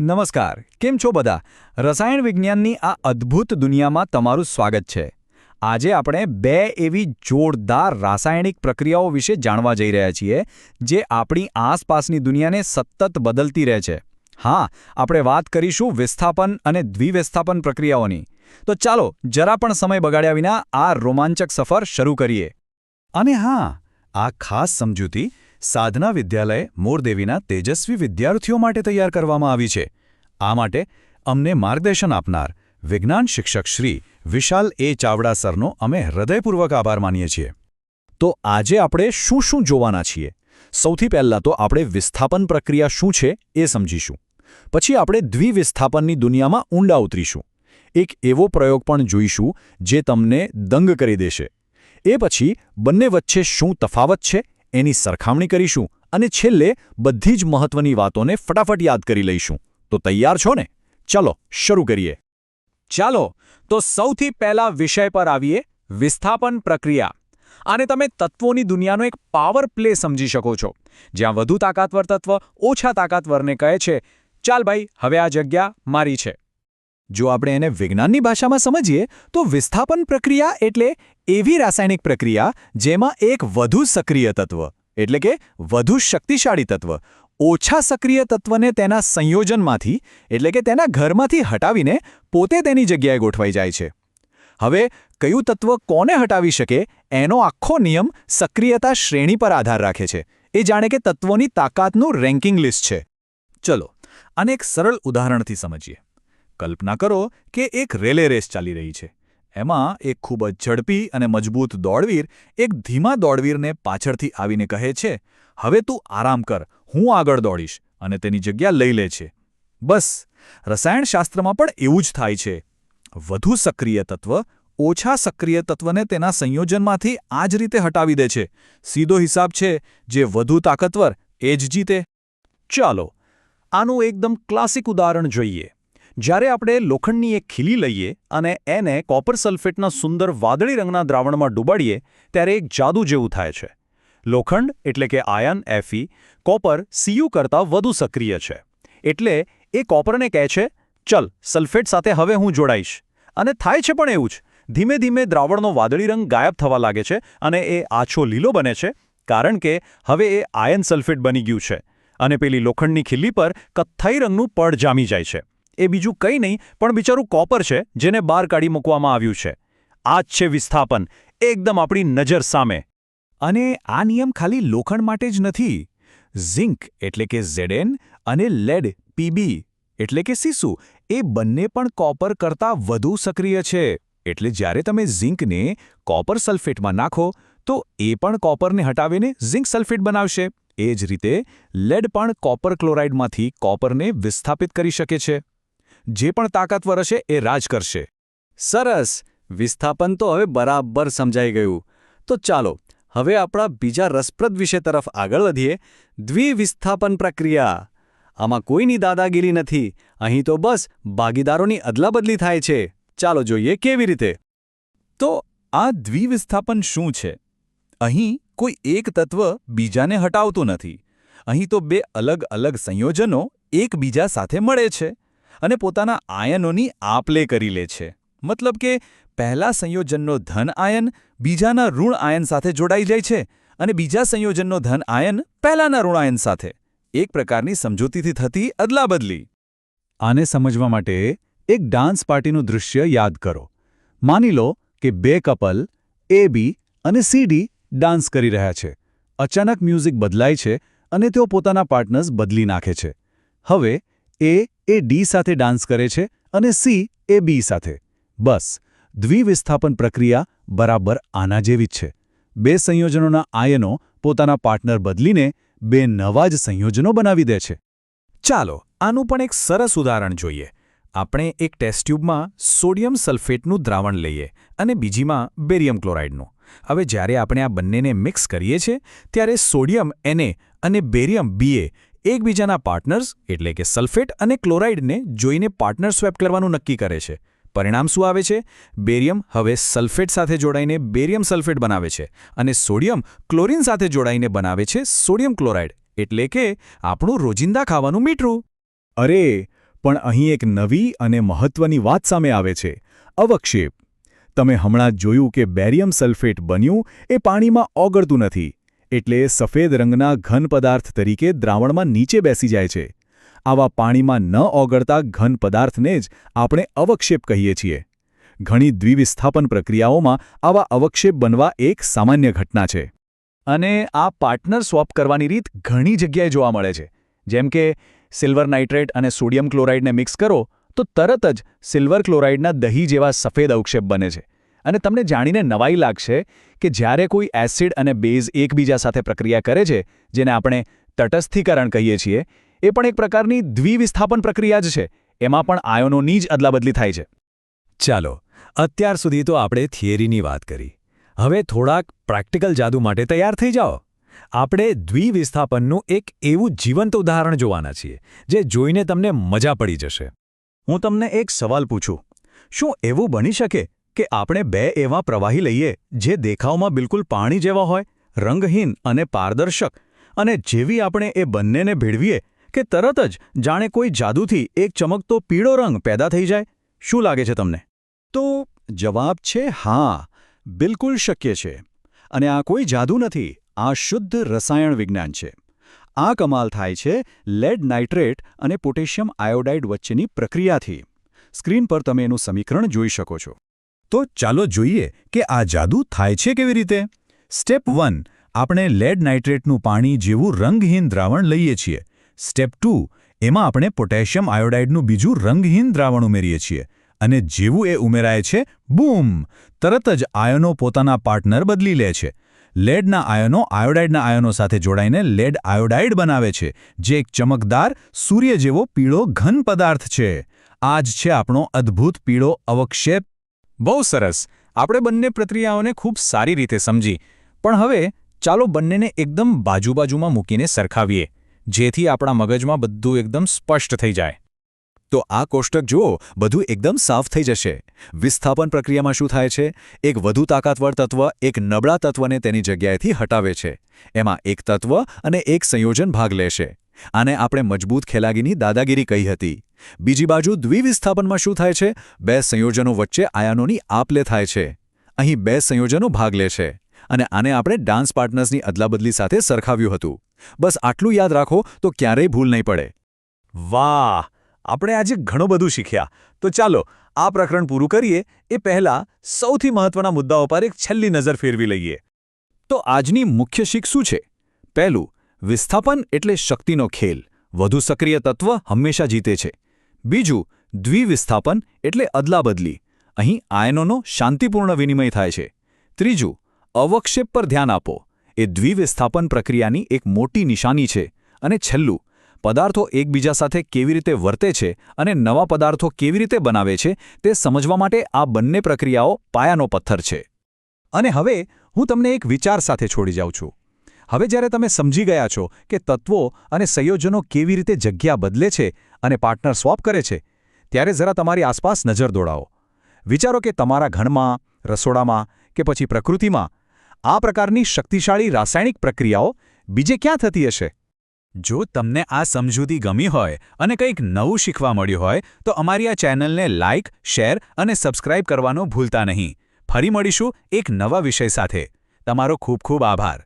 નમસ્કાર, કેમ છો બધા? રસાયણ વિજ્ઞાનની આ અદ્ભુત દુનિયામાં તમારું સ્વાગત છે. આજે આપણે બે એવી જોરદાર રાસાયણિક પ્રક્રિયાઓ વિશે જાણવા જઈ રહ્યા છીએ જે આપણી આસપાસની દુનિયાને સતત બદલતી રહે છે. હા, આપણે વાત કરીશું વિસ્થાપન અને દ્વિવિસ્થાપન પ્રક્રિયાઓની. તો ચાલો જરા પણ સમય બગાડ્યા વિના આ રોમાંચક સફર શરૂ કરીએ. અને હા, આ ખાસ સમજૂતી સાધના વિદ્યાલય મોરદેવીના તેજસ્વી વિદ્યાર્થીઓ માટે તૈયાર કરવામાં આવી છે. આ માટે અમને માર્ગદર્શન આપનાર વિજ્ઞાન શિક્ષક શ્રી વિશાલ એ ચાવડા સરનો અમે હૃદયપૂર્વક આભાર માનીએ છીએ. તો આજે આપણે શું શું જોવાના છીએ? સૌથી પહેલાં તો આપણે વિસ્થાપન પ્રક્રિયા શું છે એ સમજીશું. પછી આપણે દ્વિવિસ્થાપનની દુનિયામાં ઊંડા ઉતરીશું. એક એવો પ્રયોગ પણ જોઈશું જે તમને દંગ કરી દેશે. એ પછી બંને વચ્ચે શું તફાવત છે એની સરખામણી કરીશું અને છેલ્લે બધી જ મહત્વની વાતોને ફટાફટ યાદ કરી લઈશું. તો તૈયાર છો ને? ચલો શરૂ કરીએ. ચાલો તો સૌથી પહેલા વિષય પર આવીએ, વિસ્થાપન પ્રક્રિયા. આને તમે તત્વોની દુનિયાનો એક પાવર પ્લે સમજી શકો છો, જ્યાં વધુ તાકાતવર તત્વ ઓછા તાકાતવરને કહે છે, ચાલ ભાઈ હવે આ જગ્યા મારી છે. જો આપણે એને વિજ્ઞાનની ભાષામાં સમજીએ તો વિસ્થાપન પ્રક્રિયા એટલે એવી રાસાયણિક પ્રક્રિયા જેમાં એક વધુ સક્રિય તત્વ એટલે કે વધુ શક્તિશાળી તત્વ ઓછા સક્રિય તત્વને તેના સંયોજનમાંથી એટલે કે તેના ઘરમાંથી હટાવીને પોતે તેની જગ્યાએ ગોઠવાઈ જાય છે. હવે કયું તત્વ કોને હટાવી શકે એનો આખો નિયમ સક્રિયતા શ્રેણી પર આધાર રાખે છે. એ જાણે કે તત્વોની તાકાતનું રેન્કિંગ લિસ્ટ છે. ચલો આને એક સરળ ઉદાહરણથી સમજીએ. કલ્પના કરો કે એક રેલે રેસ ચાલી રહી છે. એમાં એક ખૂબ જ ઝડપી અને મજબૂત દોડવીર એક ધીમા દોડવીરને પાછળથી આવીને કહે છે, હવે તું આરામ કર, હું આગળ દોડીશ, અને તેની જગ્યા લઈ લે છે. બસ રસાયણશાસ્ત્રમાં પણ એવું જ થાય છે. વધુ સક્રિય તત્વ ઓછા સક્રિય તત્વને તેના સંયોજનમાંથી આ જ રીતે હટાવી દે છે. સીધો હિસાબ છે, જે વધુ તાકાતવર એ જ જીતે. ચાલો આનું એકદમ ક્લાસિક ઉદાહરણ જોઈએ. જ્યારે આપણે લોખંડની એક ખીલી લઈએ અને એને કોપર સલ્ફેટના સુંદર વાદળી રંગના દ્રાવણમાં ડૂબાડીએ ત્યારે એક જાદુ જેવું થાય છે. લોખંડ એટલે કે આયન Fe કોપર Cu કરતાં વધુ સક્રિય છે. એટલે એ કોપરને કહે છે, ચલ સલ્ફેટ સાથે હવે હું જોડાઈશ. અને થાય છે પણ એવું જ. ધીમે ધીમે દ્રાવણનો વાદળી રંગ ગાયબ થવા લાગે છે અને એ આછો લીલો બને છે, કારણ કે હવે એ આયન સલ્ફેટ બની ગયું છે. અને પેલી લોખંડની ખીલી પર કથ્થાઈ રંગનું પડ જામી જાય છે. એ બીજું કંઈ નહીં પણ બિચારું કોપર છે જેને બહાર કાઢી મૂકવામાં આવ્યું છે. આ જ છે વિસ્થાપન, એકદમ આપણી નજર સામે. અને આ નિયમ ખાલી લોખંડ માટે જ નથી. ઝિંક એટલે કે Zn અને લેડ Pb એટલે કે સીસુ એ બંને પણ કોપર કરતાં વધુ સક્રિય છે. એટલે જ્યારે તમે ઝિંકને કોપર સલ્ફેટમાં નાખો તો એ પણ કોપરને હટાવીને ઝિંક સલ્ફેટ બનાવશે. એ જ રીતે લેડ પણ કોપર ક્લોરાઇડમાંથી કોપરને વિસ્થાપિત કરી શકે છે. જે પણ તાકાતવર હશે એ રાજ કરશે. સરસ, વિસ્થાપન તો હવે બરાબર સમજાઈ ગયું. તો ચાલો હવે આપણા બીજા રસપ્રદ વિષય તરફ આગળ વધીએ, દ્વિવિસ્થાપન પ્રક્રિયા. આમાં કોઈની દાદાગીરી નથી. અહીં તો બસ ભાગીદારોની અદલાબદલી થાય છે. ચાલો જોઈએ કેવી રીતે. તો આ દ્વિવિસ્થાપન શું છે? અહીં કોઈ એક તત્વ બીજાને હટાવતું નથી. અહીં તો બે અલગ અલગ સંયોજનો એકબીજા સાથે મળે છે અને પોતાના આયનોની આપ-લે કરી લે છે. મતલબ કે પહેલા સંયોજનનો ધન આયન બીજાના ઋણ આયન સાથે જોડાઈ જાય છે અને બીજા સંયોજનનો ધન આયન પહેલાના ઋણ આયન સાથે. એક પ્રકારની સમજૂતીથી થતી અદલાબદલી. આને સમજવા માટે એક ડાન્સ પાર્ટીનું દૃશ્ય યાદ કરો. માની લો કે બે કપલ AB અને CD ડાન્સ કરી રહ્યા છે. અચાનક મ્યુઝિક બદલાય છે અને તેઓ પોતાના પાર્ટનર્સ બદલી નાખે છે. હવે A એ D સાથે ડાન્સ કરે છે અને C એ B સાથે. બસ દ્વિવિસ્થાપન પ્રક્રિયા બરાબર આના જેવી જ છે. બે સંયોજનોના આયનો પોતાના પાર્ટનર બદલીને બે નવા જ સંયોજનો બનાવી દે છે. ચાલો આનું પણ એક સરસ ઉદાહરણ જોઈએ. આપણે એક ટેસ્ટ ટ્યુબમાં સોડિયમ સલ્ફેટનું દ્રાવણ લઈએ અને બીજીમાં બેરિયમ ક્લોરાઇડનું. હવે જ્યારે આપણે આ બંનેને મિક્સ કરીએ છીએ ત્યારે સોડિયમ Na અને બેરિયમ Ba એકબીજાના પાર્ટનર્સ એટલે કે સલ્ફેટ અને ક્લોરાઇડને જોઈને પાર્ટનર સ્વેપ કરવાનું નક્કી કરે છે. પરિણામ શું આવે છે? બેરિયમ હવે સલ્ફેટ સાથે જોડાઈને બેરિયમ સલ્ફેટ બનાવે છે અને સોડિયમ ક્લોરિન સાથે જોડાઈને બનાવે છે સોડિયમ ક્લોરાઇડ. એટલે કે આપણું રોજિંદા ખાવાનું મીઠું. અરે પણ અહીં એક નવી અને મહત્વની વાત સામે આવે છે: અવક્ષેપ. તમે હમણાં જ જોયું કે બેરિયમ સલ્ફેટ બન્યું એ પાણીમાં ઓગળતું નથી, એટલે સફેદ રંગના ઘન પદાર્થ તરીકે દ્રાવણમાં નીચે બેસી જાય છે. આવા પાણીમાં ન ઓગળતા ઘન પદાર્થને જ આપણે અવક્ષેપ કહીએ છીએ. ઘણી દ્વિવિસ્થાપન પ્રક્રિયાઓમાં આવા અવક્ષેપ બનવા એક સામાન્ય ઘટના છે. અને આ પાર્ટનર સ્વોપ કરવાની રીત ઘણી જગ્યાએ જોવા મળે છે. જેમ કે સિલ્વર નાઇટ્રેટ અને સોડિયમ ક્લોરાઇડને મિક્સ કરો તો તરત જ સિલ્વર ક્લોરાઇડના દહીં જેવા સફેદ અવક્ષેપ બને છે. અને તમને જાણીને નવાઈ લાગશે કે જ્યારે કોઈ એસિડ અને બેઝ એકબીજા સાથે પ્રક્રિયા કરે છે, જેને આપણે તટસ્થીકરણ કહીએ છીએ, એ પણ એક પ્રકારની દ્વિવિસ્થાપન પ્રક્રિયા જ છે. એમાં પણ આયોનોની જ અદલાબદલી થાય છે. ચાલો, અત્યાર સુધી તો આપણે થિયરીની વાત કરી. હવે થોડાક પ્રેક્ટિકલ જાદુ માટે તૈયાર થઈ જાઓ. આપણે દ્વિવિસ્થાપનનું એક એવું જીવંત ઉદાહરણ જોવાના છીએ, જે જોઈને તમને મજા પડી જશે. હું તમને એક સવાલ પૂછું. શું એવું બની શકે કે આપણે બે એવા પ્રવાહી લઈએ જે દેખાવમાં બિલકુલ પાણી જેવા હોય, રંગહીન અને પારદર્શક, અને જેવી આપણે એ બંનેને ભેળવીએ કે તરત જ જાણે કોઈ જાદુથી એક ચમકતો પીળો રંગ પેદા થઈ જાય? શું લાગે છે તમને? તો જવાબ છે હા, બિલકુલ શક્ય છે. અને આ કોઈ જાદુ નથી, આ શુદ્ધ રસાયણ વિજ્ઞાન છે. આ કમાલ થાય છે લેડ નાઇટ્રેટ અને પોટેશિયમ આયોડાઇડ વચ્ચેની પ્રક્રિયાથી. સ્ક્રીન પર તમે એનું સમીકરણ જોઈ શકો છો. તો ચાલો જોઈએ કે આ જાદુ થાય છે કેવી રીતે. સ્ટેપ 1, આપણે લેડ નાઇટ્રેટનું પાણી જેવું રંગહીન દ્રાવણ લઈએ છીએ. સ્ટેપ 2, એમાં આપણે પોટેશિયમ આયોડાઇડનું બીજું રંગહીન દ્રાવણ ઉમેરીએ છીએ. અને જેવું એ ઉમેરાય છે, બૂમ! તરત જ આયનો પોતાના પાર્ટનર બદલી લે છે. લેડના આયનો આયોડાઇડના આયનો સાથે જોડાઈને લેડ આયોડાઇડ બનાવે છે, જે એક ચમકદાર સૂર્ય જેવો પીળો ઘન પદાર્થ છે. આ જ છે આપણો અદ્ભુત પીળો અવક્ષેપ. બહુ સરસ. આપણે બંને પ્રક્રિયાઓને ખૂબ સારી રીતે સમજી. પણ હવે ચાલો બંનેને એકદમ બાજુ-બાજુમાં મૂકીને સરખાવીએ, જેથી આપણા મગજમાં બધું એકદમ સ્પષ્ટ થઈ જાય. તો આ કોષ્ટક જુઓ, બધું એકદમ સાફ થઈ જશે. વિસ્થાપન પ્રક્રિયામાં શું થાય છે? એક વધુ તાકાતવર તત્વ એક નબળા તત્વને તેની જગ્યાએથી હટાવે છે. એમાં એક તત્વ અને એક સંયોજન ભાગ લેશે. આને આપણે મજબૂત ખેલાગીની દાદાગીરી કહી હતી. બીજી બાજુ દ્વિવિસ્થાપનમાં શું થાય છે? બે સંયોજનો વચ્ચે આયનોની આપ-લે થાય છે. અહીં બે સંયોજનો ભાગ લે છે. અને આને આપણે ડાન્સ પાર્ટનર્સની અદલાબદલી સાથે સરખાવ્યું હતું. બસ આટલું યાદ રાખો તો ક્યારેય ભૂલ નહીં પડે. વાહ! આપણે આજે ઘણું બધું શીખ્યા. તો ચાલો આ પ્રકરણ પૂરું કરીએ એ પહેલાં સૌથી મહત્વના મુદ્દાઓ પર એક છેલ્લી નજર ફેરવી લઈએ. તો આજની મુખ્ય શીખ શું છે? પહેલું, વિસ્થાપન એટલે શક્તિનો ખેલ. વધુ સક્રિય તત્વ હંમેશા જીતે છે. બીજું, દ્વિવિસ્થાપન એટલે અદલાબદલી. અહીં આયનોનો શાંતિપૂર્ણ વિનિમય થાય છે. ત્રીજું, અવક્ષેપ પર ધ્યાન આપો. એ દ્વિવિસ્થાપન પ્રક્રિયાની એક મોટી નિશાની છે. અને છેલ્લું, પદાર્થો એકબીજા સાથે કેવી રીતે વર્તે છે અને નવા પદાર્થો કેવી રીતે બનાવે છે તે સમજવા માટે આ બંને પ્રક્રિયાઓ પાયાનો પથ્થર છે. અને હવે હું તમને એક વિચાર સાથે છોડી જાઉં છું. હવે જ્યારે તમે સમજી ગયા છો કે તત્વો અને સંયોજનો કેવી રીતે જગ્યા બદલે છે અને પાર્ટનર સ્વોપ કરે છે, ત્યારે જરા તમારી આસપાસ નજર દોડાવો. વિચારો કે તમારા ઘરમાં, રસોડામાં કે પછી પ્રકૃતિમાં આ પ્રકારની શક્તિશાળી રાસાયણિક પ્રક્રિયાઓ બીજે ક્યાં થતી હશે? જો તમને આ સમજૂતી ગમી હોય અને કંઈક નવું શીખવા મળ્યું હોય તો અમારી આ ચેનલને લાઇક, શેર અને સબસ્ક્રાઇબ કરવાનું ભૂલતા નહીં. ફરી મળીશું એક નવા વિષય સાથે. તમારો ખૂબ ખૂબ આભાર.